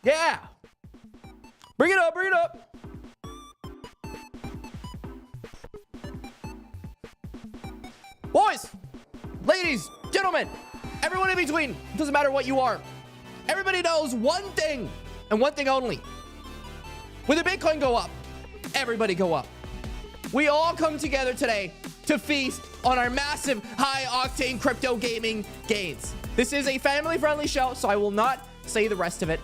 Yeah. Bring it up. Bring it up. Boys, ladies, gentlemen, everyone in between, doesn't matter what you are. Everybody knows one thing and one thing only. When the Bitcoin go up, everybody go up. We all come together today to feast on our massive high-octane crypto gaming gains. This is a family-friendly show, so I will not say the rest of it.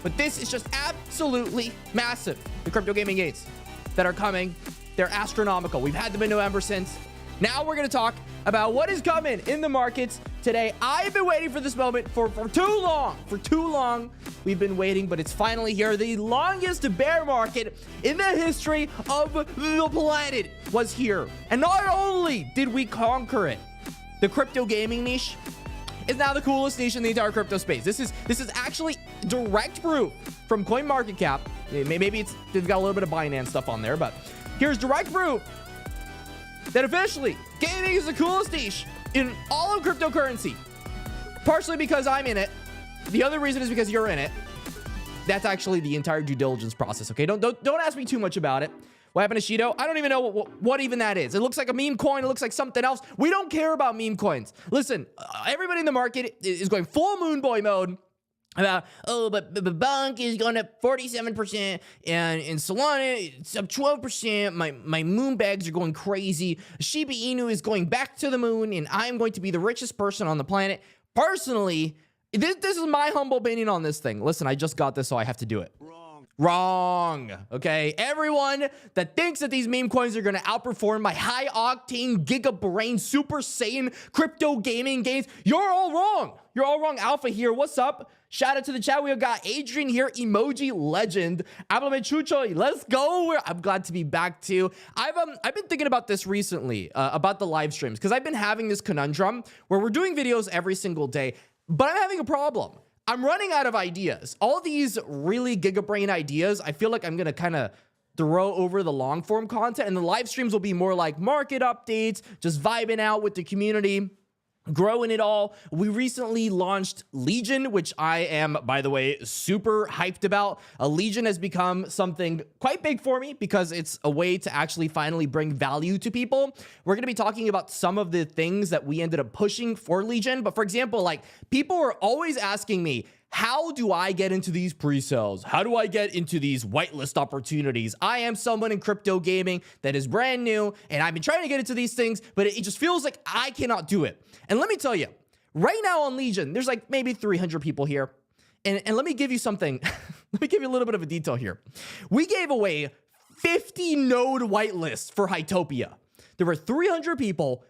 But this is just absolutely massive. The crypto gaming gains that are coming, they're astronomical. We've had them in November since. Now we're going to talk about what is coming in the markets today. I've been waiting for this moment for too long. For too long, we've been waiting, but it's finally here. The longest bear market in the history of the planet was here. And not only did we conquer it, the crypto gaming niche is now the coolest niche in the entire crypto space. This is actually direct proof from CoinMarketCap. Maybe they've got a little bit of Binance stuff on there, but here's direct proof that officially gaming is the coolest niche in all of cryptocurrency. Partially because I'm in it. The other reason is because you're in it. That's actually the entire due diligence process. Okay, don't ask me too much about it. What happened to Shido? I don't even know what even that is. It looks like a meme coin. It looks like something else. We don't care about meme coins. Listen, everybody in the market is going full moon boy mode about, oh, but Bonk is going up 47%, and in Solana, it's up 12%. My moon bags are going crazy. Shiba Inu is going back to the moon, and I'm going to be the richest person on the planet. Personally, this is my humble opinion on this thing. Listen, I just got this, so I have to do it. Wrong. Okay, everyone that thinks that these meme coins are going to outperform my high octane giga brain super saiyan crypto gaming gains, you're all wrong. You're all wrong. Alpha here, what's up? Shout out to the chat. We got Adrian here, emoji legend. Chucho, let's go. I'm glad to be back too. I've been thinking about this recently, about the live streams, because I've been having this conundrum where we're doing videos every single day, but I'm having a problem. I'm running out of ideas. All these really gigabrain ideas, I feel like I'm going to kind of throw over the long form content, and the live streams will be more like market updates, just vibing out with the community, growing it all. We recently launched Legion, which I am, by the way, super hyped about. Legion has become something quite big for me because it's a way to actually finally bring value to people. We're going to be talking about some of the things that we ended up pushing for Legion. But for example, like, people are always asking me, how do I get into these pre-sales? How do I get into these whitelist opportunities? I am someone in crypto gaming that is brand new, and I've been trying to get into these things, but it just feels like I cannot do it. And let me tell you, right now on Legion, there's like maybe 300 people here. And let me give you something. Let me give you a little bit of a detail here. We gave away 50 node whitelists for Hytopia. There were 300 people,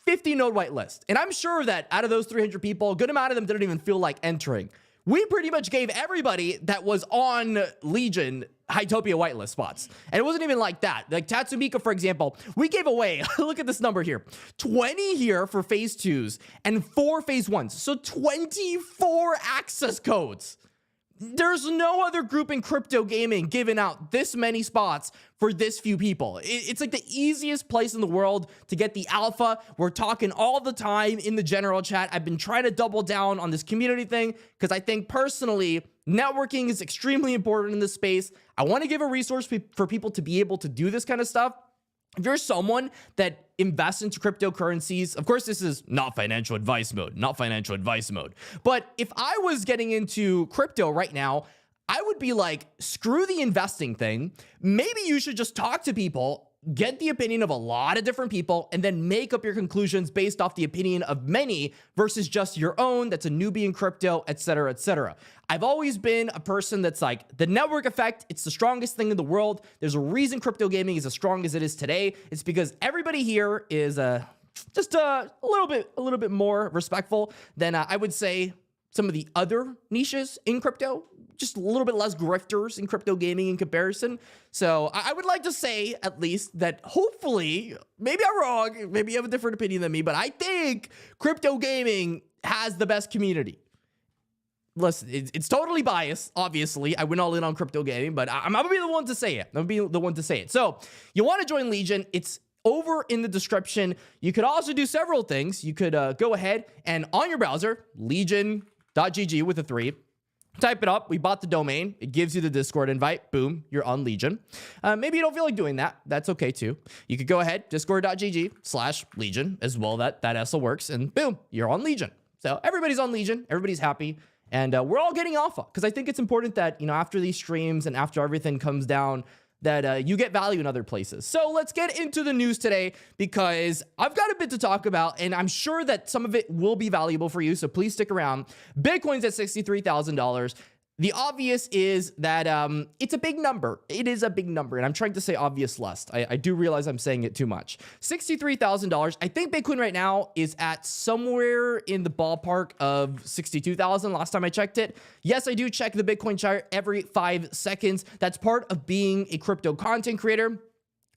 50 node whitelist. And I'm sure that out of those 300 people, a good amount of them didn't even feel like entering. We pretty much gave everybody that was on Legion Hytopia whitelist spots. And it wasn't even like that. Like Tatsumika, for example, we gave away, look at this number here, 20 here for phase 2s and 4 phase 1s. So 24 access codes. There's no other group in crypto gaming giving out this many spots for this few people. It's like the easiest place in the world to get the alpha. We're talking all the time in the general chat. I've been trying to double down on this community thing because I think personally, networking is extremely important in this space. I want to give a resource for people to be able to do this kind of stuff. If you're someone that invests into cryptocurrencies, of course, this is not financial advice mode, But if I was getting into crypto right now, I would be like, screw the investing thing. Maybe you should just talk to people, get the opinion of a lot of different people, and then make up your conclusions based off the opinion of many versus just your own that's a newbie in crypto, etc., etc. I've always been a person that's like, the network effect, it's the strongest thing in the world. There's a reason crypto gaming is as strong as it is today. It's because everybody here is just a little bit more respectful than I would say some of the other niches in crypto. Just a little bit less grifters in crypto gaming in comparison. So I would like to say, at least, that hopefully, maybe I'm wrong, maybe you have a different opinion than me, but I think crypto gaming has the best community. Listen, it's totally biased, obviously. I went all in on crypto gaming, but I'm going to be the one to say it. So you want to join Legion, it's over in the description. You could also do several things. You could go ahead and on your browser, legion.gg with a 3, Type it up. We bought the domain. It gives you the Discord invite. Boom, you're on Legion. Maybe you don't feel like doing that. That's okay too. You could go ahead, discord.gg/Legion as well. That SL works, and boom, you're on Legion. So everybody's on Legion. Everybody's happy, and we're all getting alpha because I think it's important that, you know, after these streams and after everything comes down, that you get value in other places. So let's get into the news today because I've got a bit to talk about, and I'm sure that some of it will be valuable for you, so please stick around. Bitcoin's at $63,000. The obvious is that it's a big number. It is a big number, and I'm trying to say obvious less. I do realize I'm saying it too much. $63,000. I think Bitcoin right now is at somewhere in the ballpark of 62,000 last time I checked it. Yes, I do check the Bitcoin chart every 5 seconds. That's part of being a crypto content creator.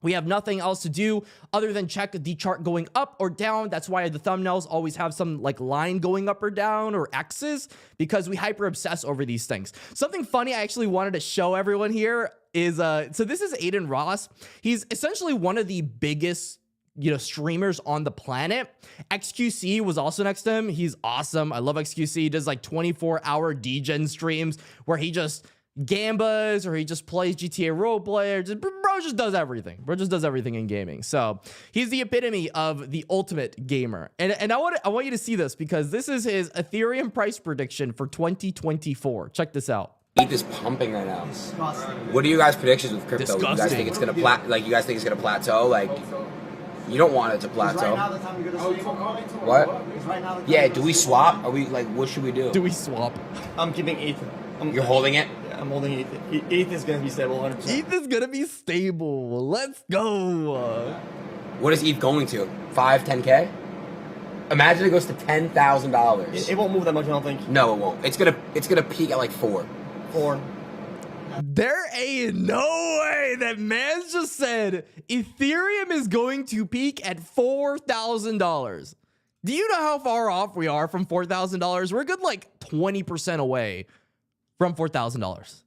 We have nothing else to do other than check the chart going up or down. That's why the thumbnails always have some like line going up or down or X's, because we hyper obsess over these things. Something funny I actually wanted to show everyone here is, so this is Aiden Ross. He's essentially one of the biggest, you know, streamers on the planet. XQC was also next to him. He's awesome. I love XQC. He does like 24-hour degen streams where he just gambas or he just plays GTA roleplay, or bro just does everything. Bro just does everything in gaming. So he's the epitome of the ultimate gamer. And I want you to see this because this is his Ethereum price prediction for 2024. Check this out. ETH is pumping right now. What are you guys' predictions with crypto? Disgusting. You guys think it's gonna you guys think it's gonna plateau? Like, you don't want it to plateau. What? Yeah, do we swap? Are we like, what should we do? Do we swap? I'm keeping ETH. You're holding it? Yeah, I'm holding ETH. ETH is going to be stable 100%. ETH is gonna be stable. Let's go. What is ETH going to? 5, 10K? Imagine it goes to $10,000. It won't move that much, I don't think. No, it won't. It's gonna peak at like 4. 4. There ain't no way that man just said Ethereum is going to peak at $4,000. Do you know how far off we are from $4,000? We're good like 20% away from $4,000.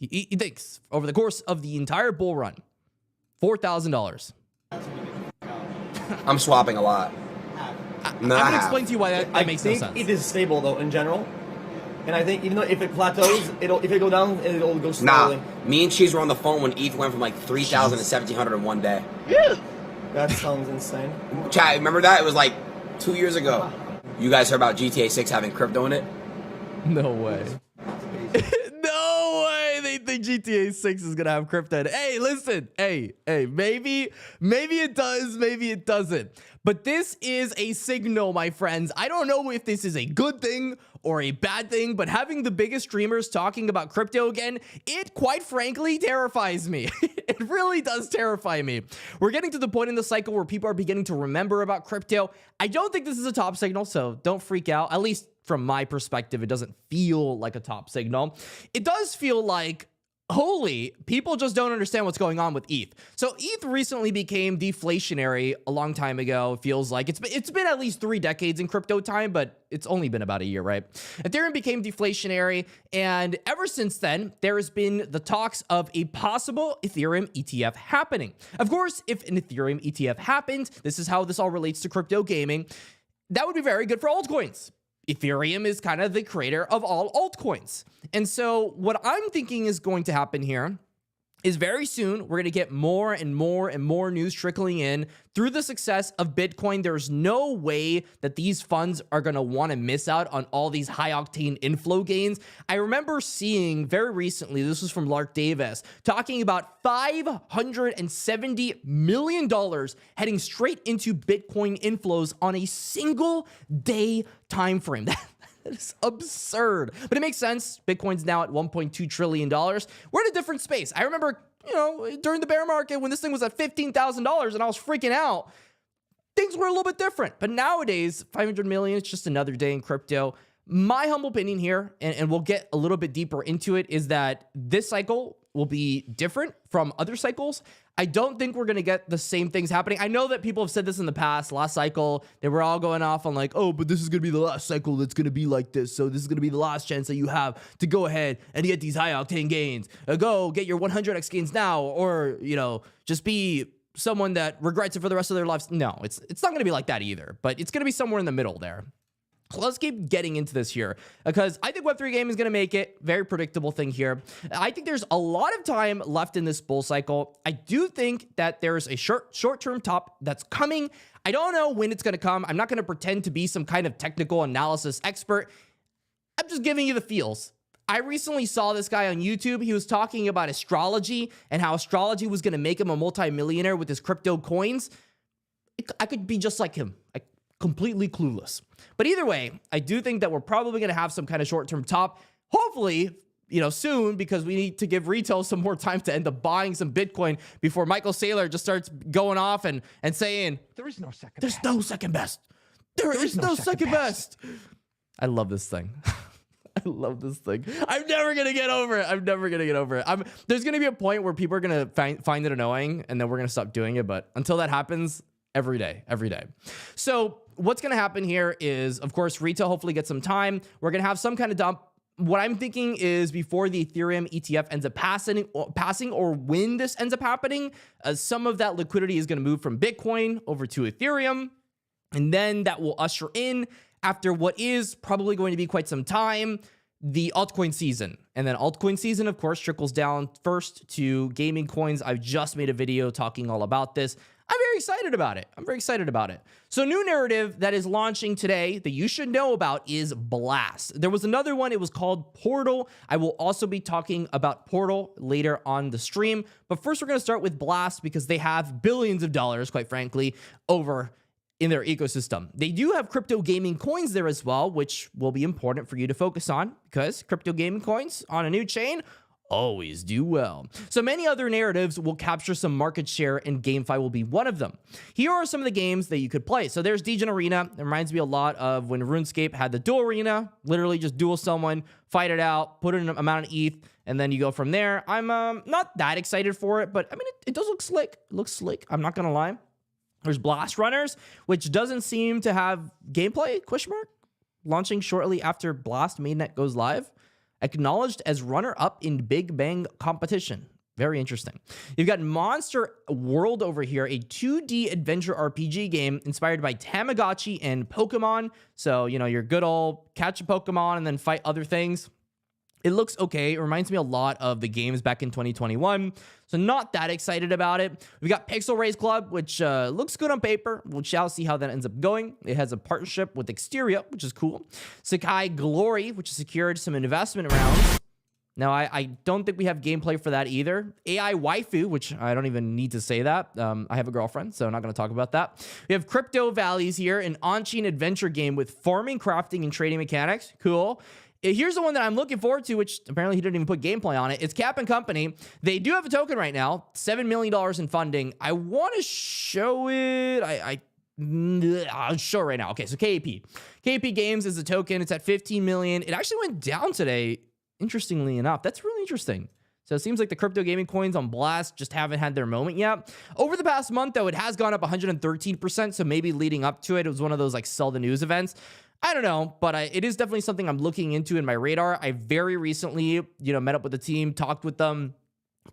He thinks over the course of the entire bull run, $4,000. I'm swapping a lot. I'm gonna explain to you why that makes no sense. ETH is stable though in general, and I think even though if it plateaus, if it go down, it'll go slowly. Nah, me and Cheese were on the phone when ETH went from like 3,000 to 1,700 in one day. That sounds insane. Chat, remember that? It was like 2 years ago. You guys heard about GTA 6 having crypto in it? No way. No way they think GTA 6 is gonna have crypto in it. Hey, listen. Hey, maybe it does, maybe it doesn't. But this is a signal, my friends. I don't know if this is a good thing or a bad thing, but having the biggest streamers talking about crypto again, it quite frankly terrifies me. It really does terrify me. We're getting to the point in the cycle where people are beginning to remember about crypto. I don't think this is a top signal, so don't freak out. At least from my perspective, it doesn't feel like a top signal. It does feel like, holy, people just don't understand what's going on with ETH. So ETH recently became deflationary a long time ago. It feels like it's been at least 3 decades in crypto time, but it's only been about a year, right? Ethereum became deflationary, and ever since then, there has been the talks of a possible Ethereum ETF happening. Of course, if an Ethereum ETF happens, this is how this all relates to crypto gaming, that would be very good for altcoins. Ethereum is kind of the creator of all altcoins. And so what I'm thinking is going to happen here is very soon we're going to get more and more and more news trickling in through the success of Bitcoin. There's no way that these funds are going to want to miss out on all these high octane inflow gains. I remember seeing very recently, this was from Lark Davis, talking about $570 million heading straight into Bitcoin inflows on a single day time frame. That is absurd, but it makes sense. Bitcoin's now at $1.2 trillion. We're in a different space. I remember, during the bear market when this thing was at $15,000 and I was freaking out, things were a little bit different. But nowadays, 500 million, it's just another day in crypto. My humble opinion here, and we'll get a little bit deeper into it, is that this cycle will be different from other cycles. I don't think we're going to get the same things happening. I know that people have said this in the past. Last cycle, they were all going off on like, oh, but this is going to be the last cycle that's going to be like this. So this is going to be the last chance that you have to go ahead and get these high octane gains. Go get your 100x gains now, or, just be someone that regrets it for the rest of their lives. No, it's not going to be like that either, but it's going to be somewhere in the middle there. let's keep getting into this here because I think Web3 game is going to make it. Very predictable thing here. I think there's a lot of time left in this bull cycle. I do think that there's a short-term top that's coming. I don't know when it's going to come. I'm not going to pretend to be some kind of technical analysis expert. I'm just giving you the feels. I recently saw this guy on YouTube. He was talking about astrology and how astrology was going to make him a multimillionaire with his crypto coins. I could be just like him. Completely clueless. But either way, I do think that we're probably going to have some kind of short-term top. Hopefully, soon, because we need to give retail some more time to end up buying some Bitcoin before Michael Saylor just starts going off and saying, There is no second there's best. no second best. There is no second best. I love this thing. I love this thing. I'm never going to get over it. I'm never going to get over it. There's going to be a point where people are going to find it annoying, and then we're going to stop doing it. But until that happens, every day. So what's going to happen here is, of course, retail hopefully gets some time. We're going to have some kind of dump. What I'm thinking is before the Ethereum ETF ends up passing or when this ends up happening, some of that liquidity is going to move from Bitcoin over to Ethereum. And then that will usher in, after what is probably going to be quite some time, the altcoin season. And then altcoin season, of course, trickles down first to gaming coins. I've just made a video talking all about this. I'm very excited about it. So new narrative that is launching today that you should know about is Blast. There was another one. It was called Portal. I will also be talking about Portal later on the stream. But first, we're going to start with Blast because they have billions of dollars, quite frankly, over in their ecosystem. They do have crypto gaming coins there as well, which will be important for you to focus on because crypto gaming coins on a new chain always do well. So many other narratives will capture some market share, and GameFi will be one of them. Here are some of the games that you could play. So there's Degen Arena. It reminds me a lot of when RuneScape had the duel arena. Literally just duel someone, fight it out, put in an amount of ETH, and then you go from there. I'm not that excited for it, but I mean, it does look slick. It looks slick. I'm not going to lie. There's Blast Runners, which doesn't seem to have gameplay, ? Launching shortly after Blast Mainnet goes live. Acknowledged as runner-up in Big Bang competition. Very interesting. You've got Monster World over here, a 2D adventure RPG game inspired by Tamagotchi and Pokemon. So, your good old catch a Pokemon and then fight other things. It looks okay. It reminds me a lot of the games back in 2021. So not that excited about it. We've got Pixel Race Club, which looks good on paper. We shall see how that ends up going. It has a partnership with Exteria, which is cool. Sakai Glory, which has secured some investment rounds. Now, I don't think we have gameplay for that either. AI Waifu, which I don't even need to say that. I have a girlfriend, so I'm not going to talk about that. We have Crypto Valleys here, an on-chain adventure game with farming, crafting, and trading mechanics. Cool. Here's the one that I'm looking forward to, which apparently he didn't even put gameplay on it. It's Cap & Company. They do have a token right now, $7 million in funding. I want to show it. I'll show it right now. Okay, so KAP. KAP Games is a token. It's at 15 million. It actually went down today, interestingly enough. That's really interesting. So it seems like the crypto gaming coins on Blast just haven't had their moment yet. Over the past month, though, it has gone up 113%. So maybe leading up to it, it was one of those like sell the news events. I don't know, but it is definitely something I'm looking into in my radar. I very recently, met up with the team, talked with them,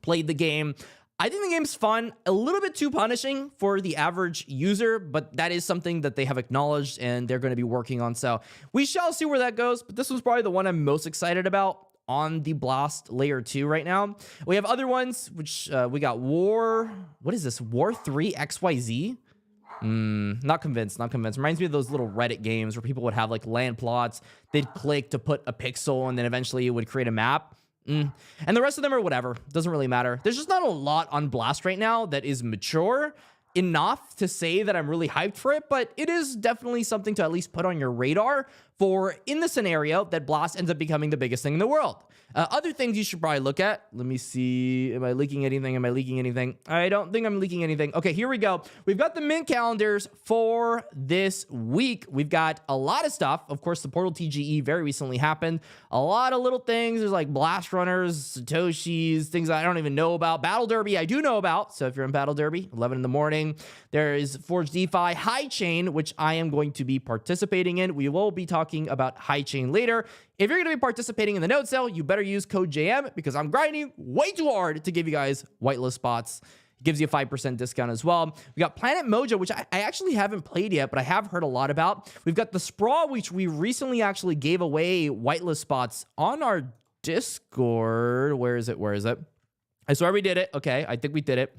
played the game. I think the game's fun, a little bit too punishing for the average user, but that is something that they have acknowledged and they're going to be working on. So we shall see where that goes, but this was probably the one I'm most excited about on the Blast Layer 2 right now. We have other ones, which we got War. What is this? War 3 XYZ? Not convinced. Reminds me of those little Reddit games where people would have like land plots. They'd click to put a pixel and then eventually it would create a map. And the rest of them are whatever. Doesn't really matter. There's just not a lot on Blast right now that is mature enough to say that I'm really hyped for it, but it is definitely something to at least put on your radar for in the scenario that Blast ends up becoming the biggest thing in the world. Other things you should probably look at. Let me see. Am I leaking anything? I don't think I'm leaking anything. Okay, here we go. We've got the mint calendars for this week. We've got a lot of stuff. Of course, the Portal TGE very recently happened. A lot of little things. There's like Blast Runners, Satoshis, things I don't even know about. Battle Derby, I do know about. So if you're in Battle Derby, 11 in the morning. There is Forge DeFi, High Chain, which I am going to be participating in. We will be talking about High Chain later. If you're going to be participating in the note sale, you better use code JM because I'm grinding way too hard to give you guys whitelist spots It gives you a 5% discount as well. We got Planet Mojo, which I actually haven't played yet, but I have heard a lot about. We've got the Sprawl, which we recently actually gave away whitelist spots on our Discord. Where is it? I swear we did it. Okay, I think we did it.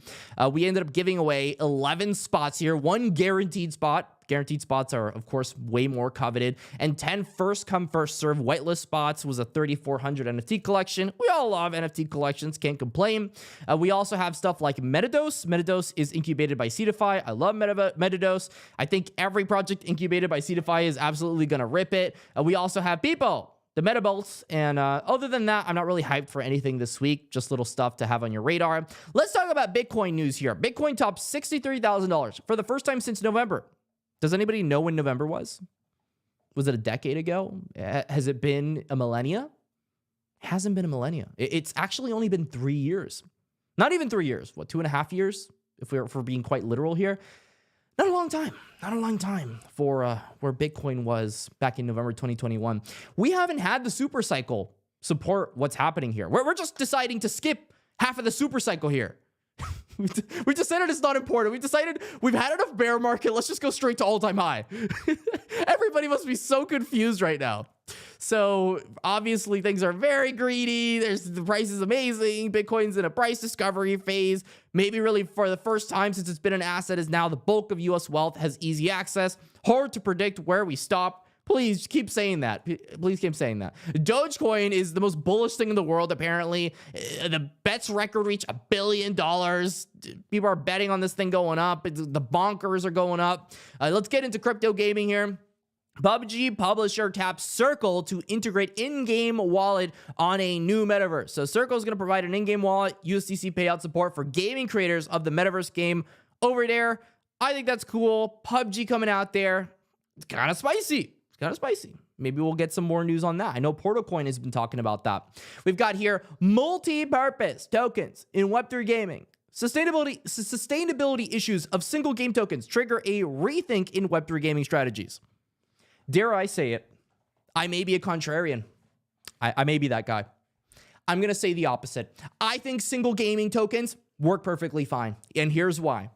We ended up giving away 11 spots here, 1 guaranteed spot. Guaranteed spots are, of course, way more coveted. And 10 first come, first serve whitelist spots was a 3,400 NFT collection. We all love NFT collections, can't complain. We also have stuff like Metadose. Metadose is incubated by Seedify. I love Metadose. I think every project incubated by Seedify is absolutely going to rip it. We also have People, the Metabolts, and other than that, I'm not really hyped for anything this week. Just little stuff to have on your radar. Let's talk about Bitcoin news here. Bitcoin topped $63,000 for the first time since November. Does anybody know when November was? Was it a decade ago? Has it been a millennia? It hasn't been a millennia. It's actually only been 3 years. Not even 3 years. What, 2.5 years? If we're being quite literal here. Not a long time. Not a long time for where Bitcoin was back in November 2021. We haven't had the super cycle support what's happening here. We're just deciding to skip half of the super cycle here. We decided it's not important. We decided we've had enough bear market. Let's just go straight to all-time high. Everybody must be so confused right now. So obviously things are very greedy. The price is amazing. Bitcoin's in a price discovery phase. Maybe really for the first time since it's been an asset is now the bulk of US wealth has easy access. Hard to predict where we stop. Please keep saying that. Please keep saying that. Dogecoin is the most bullish thing in the world, apparently. The bets record reached $1 billion. People are betting on this thing going up. The bonkers are going up. Let's get into crypto gaming here. PUBG publisher taps Circle to integrate in-game wallet on a new metaverse. So Circle is going to provide an in-game wallet, USDC payout support for gaming creators of the metaverse game over there. I think that's cool. PUBG coming out there. It's kind of spicy. Maybe we'll get some more news on that. I know Portalcoin has been talking about that. We've got here multi-purpose tokens in Web3 gaming. Sustainability issues of single game tokens trigger a rethink in Web3 gaming strategies. Dare I say it, I may be a contrarian. I may be that guy. I'm going to say the opposite. I think single gaming tokens work perfectly fine. And here's why.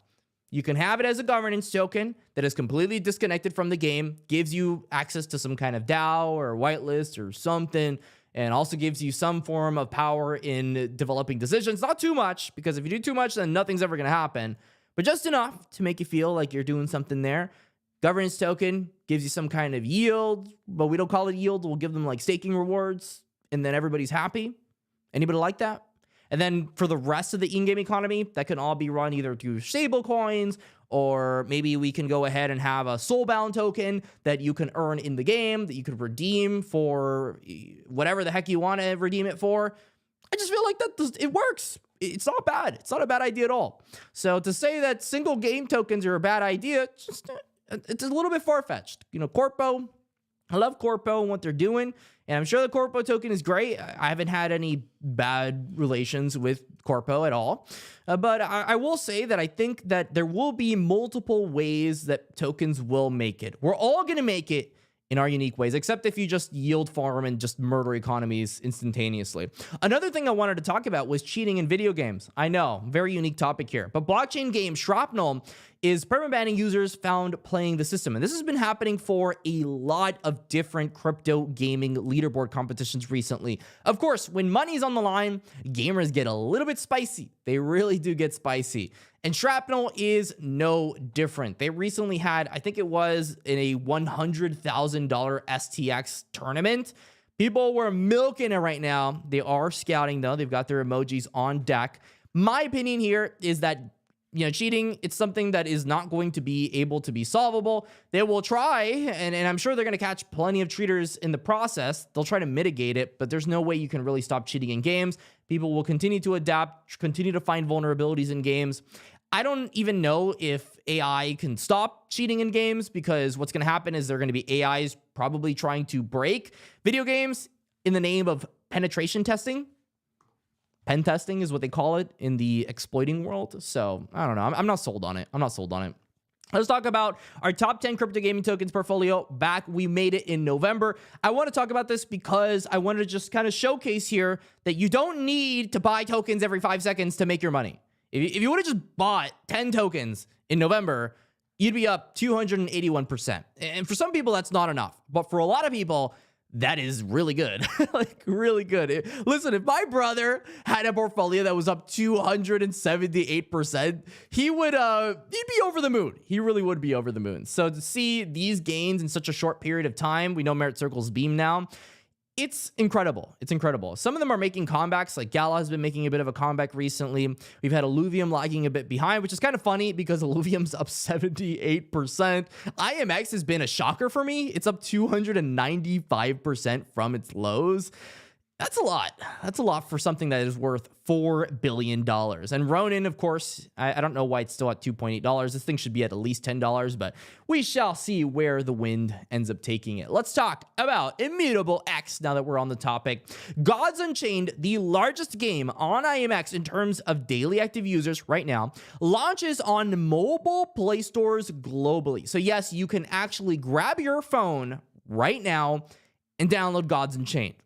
You can have it as a governance token that is completely disconnected from the game, gives you access to some kind of DAO or whitelist or something, and also gives you some form of power in developing decisions. Not too much, because if you do too much, then nothing's ever going to happen, but just enough to make you feel like you're doing something there. Governance token gives you some kind of yield, but we don't call it yield. We'll give them like staking rewards, and then everybody's happy. Anybody like that? And then for the rest of the in-game economy, that can all be run either through stable coins, or maybe we can go ahead and have a soulbound token that you can earn in the game, that you could redeem for whatever the heck you want to redeem it for. I just feel like it works. It's not bad. It's not a bad idea at all. So to say that single game tokens are a bad idea, it's a little bit far-fetched. You know, Corpo, I love Corpo and what they're doing, and I'm sure the Corpo token is great. I haven't had any bad relations with Corpo at all, but I will say that I think that there will be multiple ways that tokens will make it. We're all going to make it in our unique ways, except if you just yield farm and just murder economies instantaneously. Another thing I wanted to talk about was cheating in video games. I know, very unique topic here, but blockchain game Shrapnel is permabanning users found playing the system. And this has been happening for a lot of different crypto gaming leaderboard competitions recently. Of course, when money's on the line, gamers get a little bit spicy. They really do get spicy. And Shrapnel is no different. They recently had, I think it was in a $100,000 STX tournament. People were milking it right now. They are scouting though. They've got their emojis on deck. My opinion here is that, you know, cheating, it's something that is not going to be able to be solvable. They will try, and I'm sure they're going to catch plenty of cheaters in the process. They'll try to mitigate it, but there's no way you can really stop cheating in games. People will continue to adapt, continue to find vulnerabilities in games. I don't even know if AI can stop cheating in games, because what's going to happen is there are going to be AIs probably trying to break video games in the name of penetration testing. Pen testing is what they call it in the exploiting world. So I don't know. I'm not sold on it. Let's talk about our top 10 crypto gaming tokens portfolio. We made it in November. I want to talk about this because I wanted to just kind of showcase here that you don't need to buy tokens every 5 seconds to make your money. If you would have just bought 10 tokens in November, you'd be up 281%. And for some people, that's not enough. But for a lot of people, that is really good. Like, really good. Listen, if my brother had a portfolio that was up 278%, he'd be over the moon. He really would be over the moon. So to see these gains in such a short period of time, we know Merit Circle's beam now. It's incredible. It's incredible. Some of them are making comebacks, like Gala has been making a bit of a comeback recently. We've had Illuvium lagging a bit behind, which is kind of funny because Illuvium's up 78%. IMX has been a shocker for me. It's up 295% from its lows. That's a lot. That's a lot for something that is worth $4 billion. And Ronin, of course, I don't know why it's still at $2.8. This thing should be at least $10, but we shall see where the wind ends up taking it. Let's talk about Immutable X now that we're on the topic. Gods Unchained, the largest game on IMX in terms of daily active users right now, launches on mobile play stores globally. So yes, you can actually grab your phone right now and download Gods Unchained.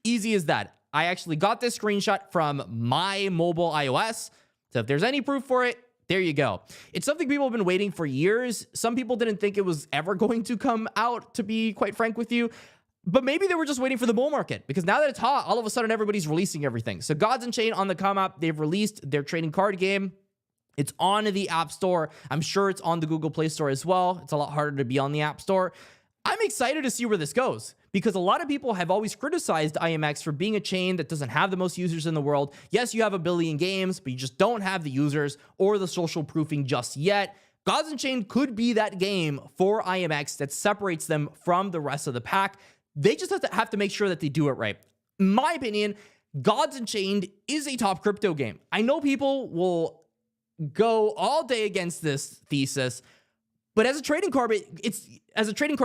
Easy as that. I actually got this screenshot from my mobile iOS. So if there's any proof for it, there you go. It's something people have been waiting for years. Some people didn't think it was ever going to come out, to be quite frank with you. But maybe they were just waiting for the bull market, because now that it's hot, all of a sudden everybody's releasing everything. So Gods Unchained on the come up. They've released their trading card game. It's on the App Store. I'm sure it's on the Google Play Store as well. It's a lot harder to be on the App Store. I'm excited to see where this goes, because a lot of people have always criticized IMX for being a chain that doesn't have the most users in the world. Yes, you have 1 billion games, but you just don't have the users or the social proofing just yet. Gods Unchained could be that game for IMX that separates them from the rest of the pack. They just have to make sure that they do it right. In my opinion, Gods Unchained is a top crypto game. I know people will go all day against this thesis, but as a trading card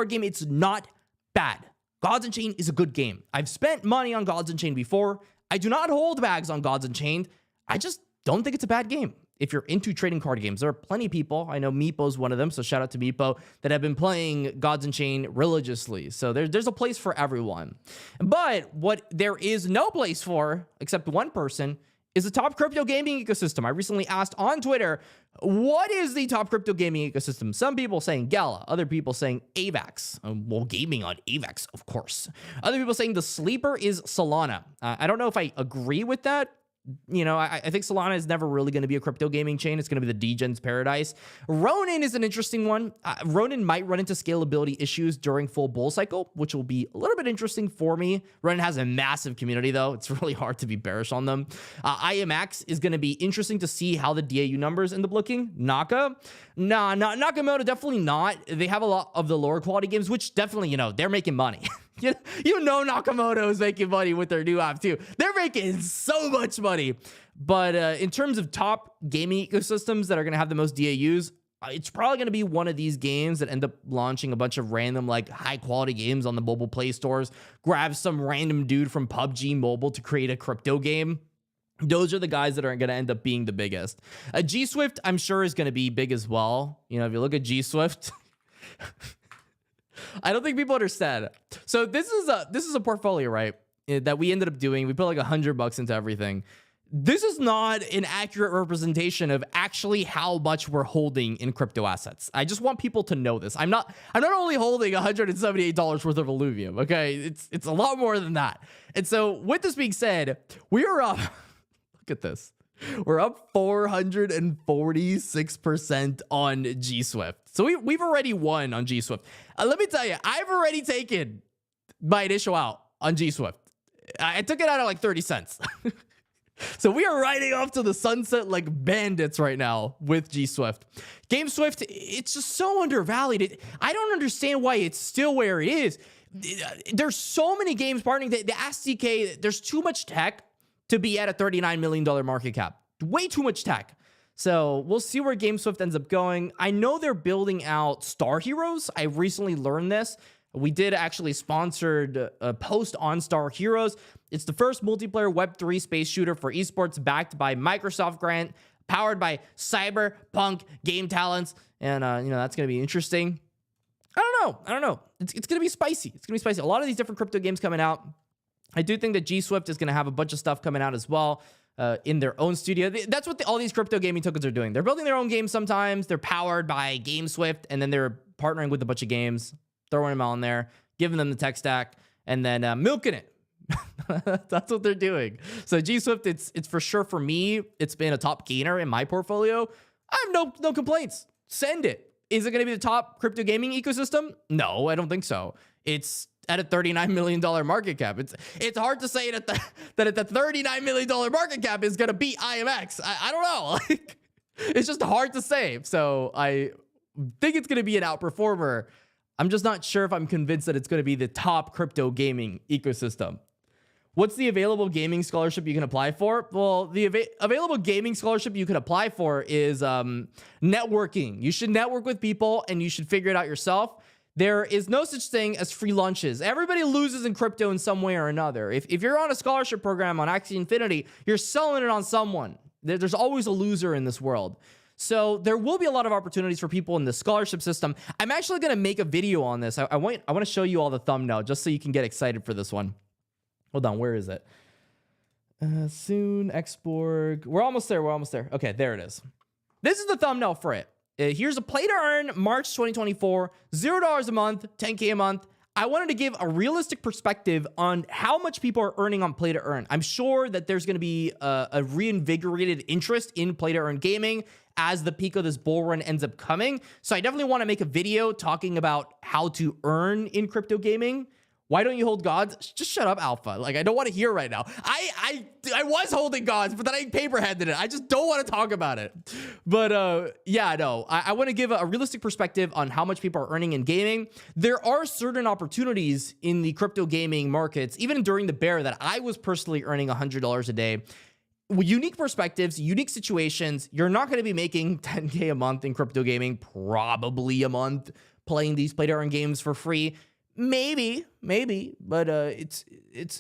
game, it's not bad. Gods Unchained is a good game. I've spent money on Gods Unchained before. I do not hold bags on Gods Unchained. I just don't think it's a bad game. If you're into trading card games, there are plenty of people. I know Meepo's one of them, so shout out to Meepo, that have been playing Gods Unchained religiously. So there's a place for everyone. But what there is no place for, except one person, is the top crypto gaming ecosystem. I recently asked on Twitter, what is the top crypto gaming ecosystem? Some people saying Gala, other people saying AVAX. Well, gaming on AVAX, of course. Other people saying the sleeper is Solana. I don't know if I agree with that. You know, I think Solana is never really going to be a crypto gaming chain. It's going to be the degen's paradise. Ronin is an interesting one. Ronin might run into scalability issues during full bull cycle, which will be a little bit interesting for me. Ronin has a massive community, though. It's really hard to be bearish on them. IMX is going to be interesting to see how the DAU numbers end up looking. Nakamoto, definitely not. They have a lot of the lower quality games, which definitely, you know, they're making money. You know Nakamoto is making money with their new app too. They're making so much money. But in terms of top gaming ecosystems that are going to have the most DAUs, it's probably going to be one of these games that end up launching a bunch of random, like, high quality games on the mobile play stores. Grab some random dude from PUBG Mobile to create a crypto game. Those are the guys that are going to end up being the biggest. G Swift, I'm sure, is going to be big as well. You know, if you look at G Swift, I don't think people understand. So this is a portfolio, right, that we ended up doing. We put like $100 into everything. This is not an accurate representation of actually how much we're holding in crypto assets. I just want people to know this. I'm not only holding $178 worth of Illuvium. Okay, it's a lot more than that. And so with this being said, we are up. Look at this. We're up 446% on G Swift. So we've already won on G Swift. Let me tell you, I've already taken my initial out on G Swift. I took it out at like 30 cents. So we are riding off to the sunset like bandits right now with G Swift. Game Swift, it's just so undervalued. I don't understand why it's still where it is. There's so many games partnering. The SDK, there's too much tech to be at a $39 million market cap. Way too much tech. So we'll see where GameSwift ends up going. I know they're building out Star Heroes. I recently learned this. We did actually sponsored a post on Star Heroes. It's the first multiplayer Web3 space shooter for esports backed by Microsoft grant, powered by Cyberpunk game talents. And, you know, that's going to be interesting. I don't know. It's going to be spicy. It's going to be spicy. A lot of these different crypto games coming out. I do think that G Swift is going to have a bunch of stuff coming out as well. in their own studio. That's what all these crypto gaming tokens are doing. They're building their own games sometimes. They're powered by GameSwift, and then they're partnering with a bunch of games, throwing them on there, giving them the tech stack, and then milking it. That's what they're doing. So G Swift, it's for sure for me. It's been a top gainer in my portfolio. I have no complaints. Send it. Is it going to be the top crypto gaming ecosystem? No, I don't think so. It's at a $39 million market cap. It's hard to say that at the $39 million market cap is going to beat IMX. I don't know. Like, it's just hard to say. So I think it's going to be an outperformer. I'm just not sure if I'm convinced that it's going to be the top crypto gaming ecosystem. What's the available gaming scholarship you can apply for? Well, the available gaming scholarship you can apply for is networking. You should network with people and you should figure it out yourself. There is no such thing as free lunches. Everybody loses in crypto in some way or another. If you're on a scholarship program on Axie Infinity, you're selling it on someone. There's always a loser in this world. So there will be a lot of opportunities for people in the scholarship system. I'm actually going to make a video on this. I want to show you all the thumbnail just so you can get excited for this one. Hold on, where is it? Soon, Xborg. We're almost there. Okay, there it is. This is the thumbnail for it. Here's a play to earn March 2024, $0 a month, 10K a month. I wanted to give a realistic perspective on how much people are earning on play to earn. I'm sure that there's going to be a reinvigorated interest in play to earn gaming as the peak of this bull run ends up coming. So I definitely want to make a video talking about how to earn in crypto gaming. Why don't you hold gods? Just shut up, Alpha. Like, I don't want to hear right now. I was holding gods, but then I paper-handed it. I just don't want to talk about it. But yeah, no. I want to give a realistic perspective on how much people are earning in gaming. There are certain opportunities in the crypto gaming markets, even during the bear, that I was personally earning $100 a day. Unique perspectives, unique situations. You're not going to be making 10K a month in crypto gaming, probably a month, playing these play-to-earn games for free. Maybe, but it's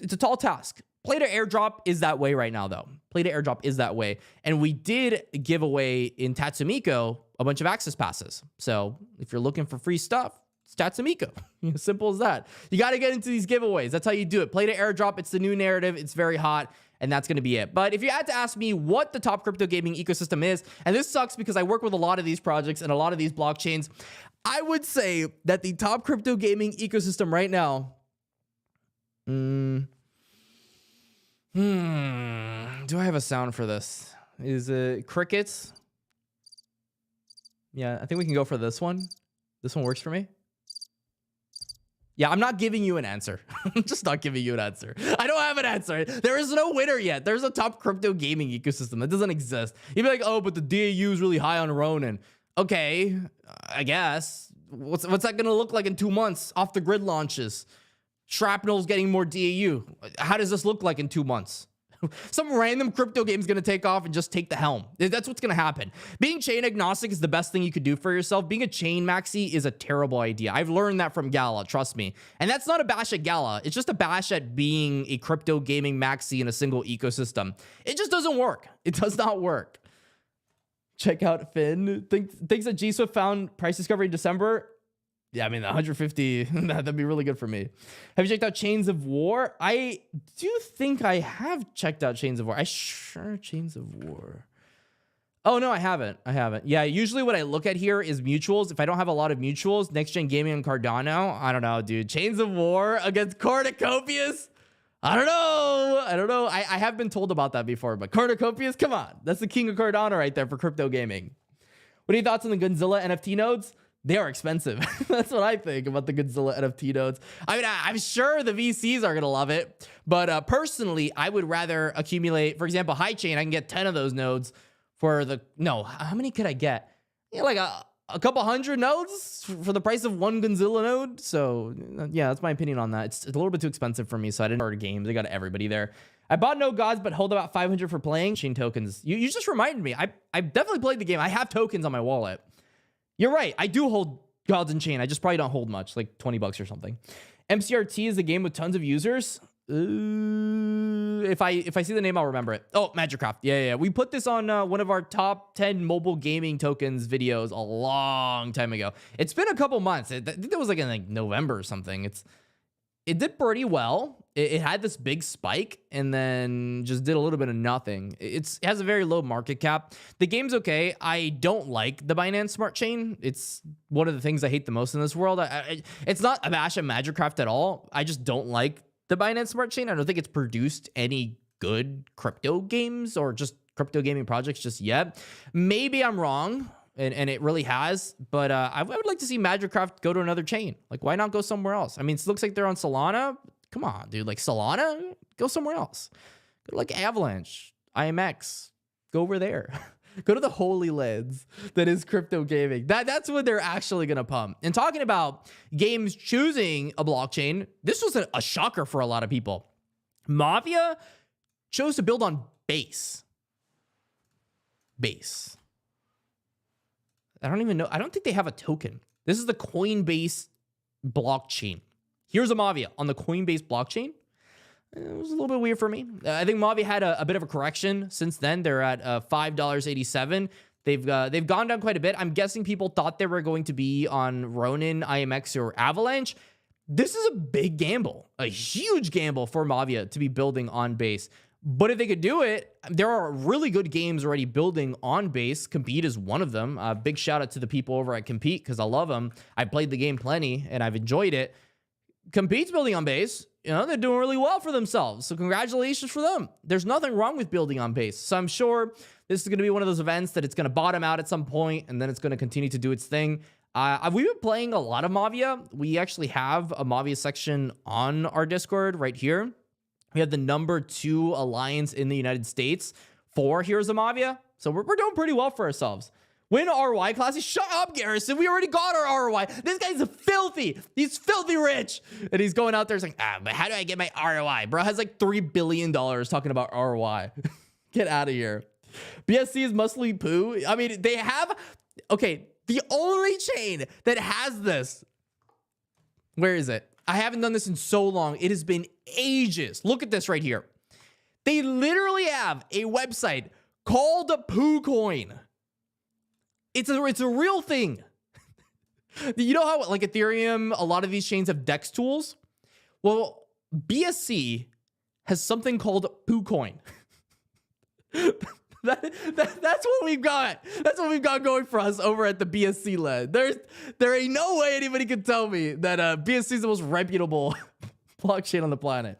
a tall task. Play to airdrop is that way right now, though. Play to airdrop is that way. And we did give away in Tatsumiko a bunch of access passes. So if you're looking for free stuff, it's Tatsumiko. Simple as that. You got to get into these giveaways. That's how you do it. Play to airdrop. It's the new narrative. It's very hot. And that's going to be it. But if you had to ask me what the top crypto gaming ecosystem is, and this sucks because I work with a lot of these projects and a lot of these blockchains, I would say that the top crypto gaming ecosystem right now, do I have a sound for this? Is it crickets? Yeah, I think we can go for this one. This one works for me. Yeah, I'm not giving you an answer. I'm just not giving you an answer. I don't have an answer. There is no winner yet. There's a top crypto gaming ecosystem that doesn't exist. You'd be like, oh, but the DAU is really high on Ronin. Okay, I guess. What's that going to look like in 2 months? Off the grid launches. Shrapnel's getting more DAU. How does this look like in 2 months? Some random crypto game is going to take off and just take the helm. That's what's going to happen. Being chain agnostic is the best thing you could do for yourself. Being a chain maxi is a terrible idea. I've learned that from Gala, trust me. And that's not a bash at Gala. It's just a bash at being a crypto gaming maxi in a single ecosystem. It just doesn't work. It does not work. Check out Finn. Thinks that G Swift found price discovery in December. Yeah, I mean, 150, that'd be really good for me. Have you checked out Chains of War? I do think I have checked out Chains of War. Chains of War. Oh, no, I haven't. Yeah, usually what I look at here is mutuals. If I don't have a lot of mutuals, Next Gen Gaming and Cardano, I don't know, dude. Chains of War against Cornucopias? I don't know. I have been told about that before, but Cornucopias, come on. That's the king of Cardano right there for crypto gaming. What are your thoughts on the Godzilla NFT nodes? They are expensive. That's what I think about the Godzilla NFT nodes. I mean, I'm sure the VCs are going to love it. But personally, I would rather accumulate, for example, high chain. I can get 10 of those nodes for how many could I get? Yeah, like a couple hundred nodes for the price of one Godzilla node. So yeah, that's my opinion on that. It's a little bit too expensive for me. So I didn't order games. They got everybody there. I bought no gods, but hold about 500 for playing. Chain tokens. You just reminded me. I definitely played the game. I have tokens on my wallet. You're right. I do hold gods and chain. I just probably don't hold much, like $20 or something. MCRT is a game with tons of users. If I see the name, I'll remember it. Oh, Magicraft. Yeah. We put this on one of our top 10 mobile gaming tokens videos a long time ago. It's been a couple months. I think that was like in November or something. It did pretty well. It had this big spike and then just did a little bit of nothing. It has a very low market cap. The game's okay. I don't like the Binance Smart Chain. It's one of the things I hate the most in this world. It's not a bash at Magicraft at all. I just don't like the Binance Smart Chain. I don't think it's produced any good crypto games or just crypto gaming projects just yet. Maybe I'm wrong. And it really has, but I would like to see Magicraft go to another chain. Like, why not go somewhere else? I mean, it looks like they're on Solana. Come on, dude. Like, Solana, go somewhere else. Go to, like, Avalanche, IMX. Go over there. Go to the holy lands that is crypto gaming. That's what they're actually going to pump. And talking about games choosing a blockchain, this was a shocker for a lot of people. Mafia chose to build on Base. Base. I don't even know. I don't think they have a token. This is the Coinbase blockchain. Here's a Mavia on the Coinbase blockchain. It was a little bit weird for me. I think Mavia had a bit of a correction since then. They're at $5.87. They've gone down quite a bit. I'm guessing people thought they were going to be on Ronin, IMX, or Avalanche. This is a big gamble, a huge gamble for Mavia to be building on Base. But if they could do it, there are really good games already building on Base. Compete is one of them. Big shout out to the people over at Compete because I love them. I played the game plenty and I've enjoyed it. Compete's building on Base. You know, they're doing really well for themselves. So congratulations for them. There's nothing wrong with building on Base. So I'm sure this is going to be one of those events that it's going to bottom out at some point and then it's going to continue to do its thing. We've been playing a lot of Mavia. We actually have a Mavia section on our Discord right here. We have the #2 alliance in the United States for Heroes of Mavia. So we're doing pretty well for ourselves. Win ROI classes. Shut up, Garrison. We already got our ROI. This guy's filthy. He's filthy rich. And he's going out there saying, but how do I get my ROI? Bro has like $3 billion talking about ROI. Get out of here. BSC is mostly poo. I mean, they have, okay, the only chain that has this. Where is it? I haven't done this in so long. It has been ages. Look at this right here. They literally have a website called PooCoin. It's a real thing. You know how like Ethereum, a lot of these chains have DEX tools? Well, BSC has something called PooCoin. That's what we've got. That's what we've got going for us over at the BSC land. There ain't no way anybody could tell me that BSC is the most reputable blockchain on the planet.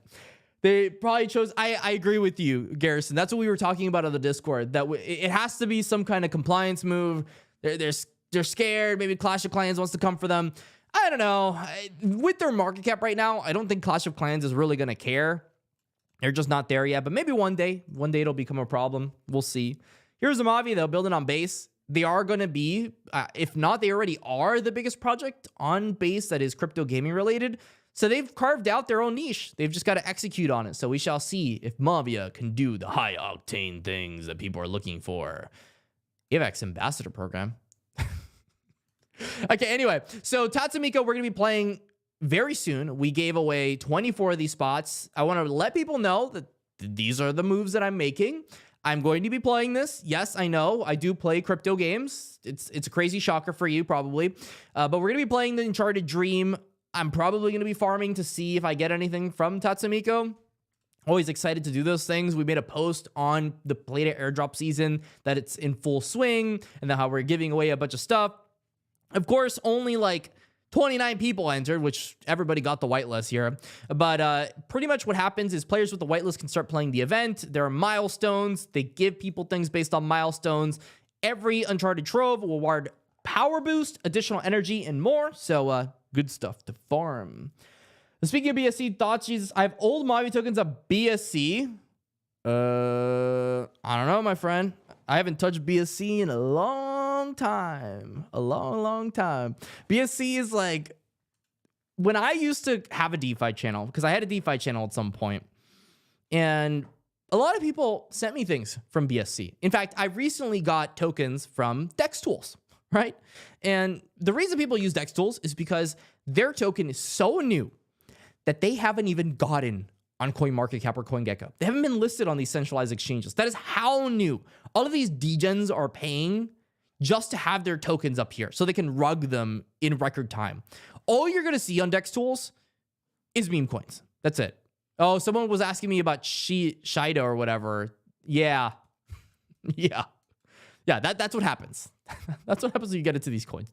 They probably chose. I agree with you, Garrison. That's what we were talking about on the Discord. That it has to be some kind of compliance move. They're scared. Maybe Clash of Clans wants to come for them. I don't know. With their market cap right now, I don't think Clash of Clans is really gonna care. They're just not there yet, but maybe one day it'll become a problem. We'll see. Here's a Mavia, they'll build it on Base. They are going to be, if not, they already are the biggest project on Base that is crypto gaming related. So they've carved out their own niche. They've just got to execute on it. So we shall see if Mavia can do the high octane things that people are looking for. AVAX Ambassador Program. Okay, anyway, so Tatsumiko, we're going to be playing very soon. We gave away 24 of these spots. I want to let people know that these are the moves that I'm making. I'm going to be playing this. Yes, I know. I do play crypto games. It's a crazy shocker for you, probably. But we're going to be playing the Uncharted Dream. I'm probably going to be farming to see if I get anything from Tatsumiko. Always excited to do those things. We made a post on the Play to Airdrop season that it's in full swing and then how we're giving away a bunch of stuff. Of course, only like 29 people entered, which everybody got the whitelist here. But pretty much what happens is players with the whitelist can start playing the event. There are milestones. They give people things based on milestones. Every Uncharted Trove will award power boost, additional energy, and more. So good stuff to farm. Speaking of BSC thoughts, Jesus, I have old Mavi tokens of BSC. I don't know, my friend. I haven't touched BSC in a long time. A long time. BSC is like, when I used to have a DeFi channel, because I had a DeFi channel at some point, and a lot of people sent me things from BSC. In fact, I recently got tokens from DEX Tools, right? And the reason people use DEX Tools is because their token is so new that they haven't even gotten on CoinMarketCap or CoinGecko. They haven't been listed on these centralized exchanges. That is how new. All of these degens are paying just to have their tokens up here so they can rug them in record time. All you're going to see on DEX Tools is meme coins. That's it. Oh, someone was asking me about Shida or whatever. Yeah. Yeah. Yeah, that's what happens. That's what happens when you get into these coins.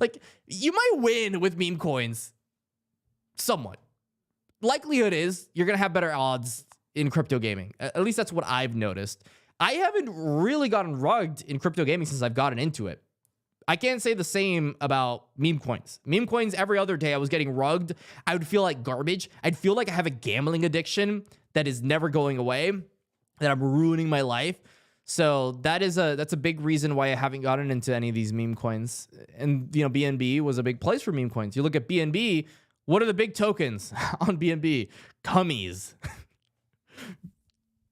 Like, you might win with meme coins. Somewhat. Likelihood is you're going to have better odds in crypto gaming. At least that's what I've noticed. I haven't really gotten rugged in crypto gaming since I've gotten into it. I can't say the same about meme coins. Meme coins, every other day I was getting rugged. I would feel like garbage. I'd feel like I have a gambling addiction that is never going away, that I'm ruining my life. So that's a big reason why I haven't gotten into any of these meme coins. And, you know, BNB was a big place for meme coins. You look at BNB, what are the big tokens on BNB? Cummies.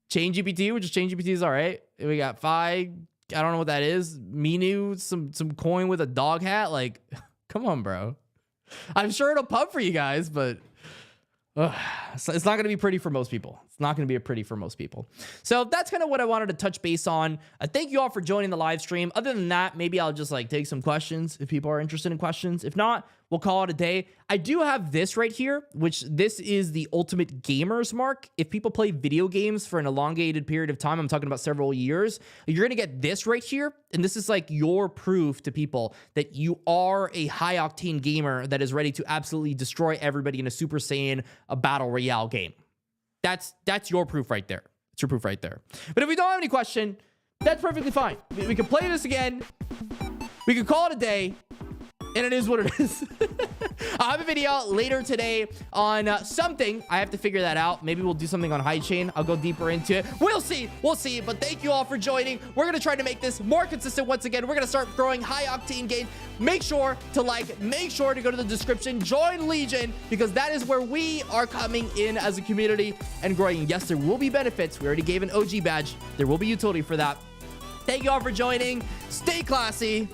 Chain GPT, which is Chain GPT is all right. We got Phi. I don't know what that is. Minu, some coin with a dog hat. Like, come on, bro. I'm sure it'll pump for you guys, but it's not going to be pretty for most people. It's not going to be pretty for most people. So that's kind of what I wanted to touch base on. Thank you all for joining the live stream. Other than that, maybe I'll just like take some questions if people are interested in questions. If not, we'll call it a day. I do have this right here, which this is the ultimate gamer's mark. If people play video games for an elongated period of time, I'm talking about several years, you're going to get this right here. And this is like your proof to people that you are a high octane gamer that is ready to absolutely destroy everybody in a Super Saiyan, a battle royale game. That's your proof right there. It's your proof right there. But if we don't have any question, that's perfectly fine. We can play this again. We can call it a day. And it is what it is. I'll have a video later today on something. I have to figure that out. Maybe we'll do something on high chain. I'll go deeper into it. We'll see. We'll see. But thank you all for joining. We're going to try to make this more consistent once again. We're going to start throwing high octane games. Make sure to like, make sure to go to the description, join Legion, because that is where we are coming in as a community and growing. Yes, there will be benefits. We already gave an OG badge. There will be utility for that. Thank you all for joining. Stay classy.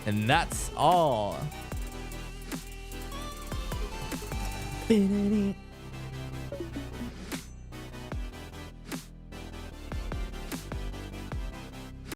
And that's all.